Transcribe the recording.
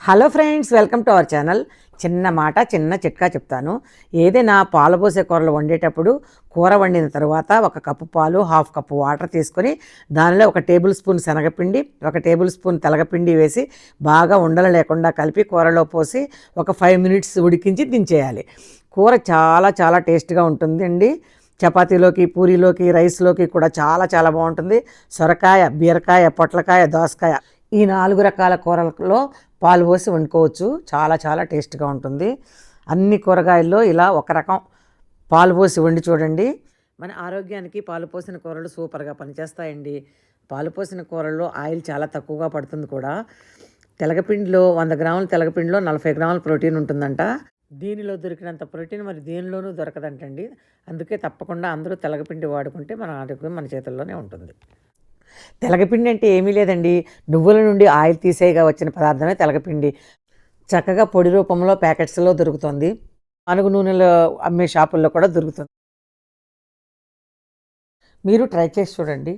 Hello friends, welcome to our channel. చిన్న మాట చిన్న చిట్కా చెప్తాను. ఏదైనా పాలు పోసే కూరలు వండేటప్పుడు కూర వండిన తర్వాత 1 కప్పు పాలు, 1/2 కప్పు వాటర్ తీసుకొని దానిలో 1 టేబుల్ స్పూన్ శనగపిండి, 1 టేబుల్ స్పూన్ తెలగపిండి వేసి బాగా ఉండలు లేకుండా కలిపి కూరలో పోసి ఒక 5 మినిట్స్ ఉడికించి దించేయాలి. కూర చాలా చాలా టేస్ట్గా ఉంటుందండి. చపాతీలోకి, పూరీలోకి, రైస్లోకి కూడా చాలా చాలా బాగుంటుంది. సొరకాయ, బీరకాయ, పొట్లకాయ, దోసకాయ ఈ 4 రకాల కూరలలో పాలు పోసి వండుకోవచ్చు. చాలా చాలా టేస్ట్గా ఉంటుంది. అన్ని కూరగాయల్లో ఇలా ఒక రకం పాలు పోసి వండి చూడండి. మన ఆరోగ్యానికి పాలు పోసిన కూరలు సూపర్గా పనిచేస్తాయండి. పాలు పోసిన కూరల్లో ఆయిల్ చాలా తక్కువగా పడుతుంది కూడా. తెలగపిండిలో 100 గ్రాముల తెలగపిండిలో 40 గ్రాముల ప్రోటీన్ ఉంటుందంట. దీనిలో దొరికినంత ప్రోటీన్ మరి దేనిలోనూ దొరకదంటండి. అందుకే తప్పకుండా అందరూ తెలగపిండి వాడుకుంటే మన ఆరోగ్యం మన చేతుల్లోనే ఉంటుంది. తెలగపిండి అంటే ఏమీ లేదండి, నువ్వుల నుండి ఆయిల్ తీసేయగా వచ్చిన పదార్థమే తెలగపిండి. చక్కగా పొడి రూపంలో ప్యాకెట్స్లో దొరుకుతుంది. అనుగు నూనెలో అమ్మే షాపుల్లో కూడా దొరుకుతుంది. మీరు ట్రై చేసి చూడండి.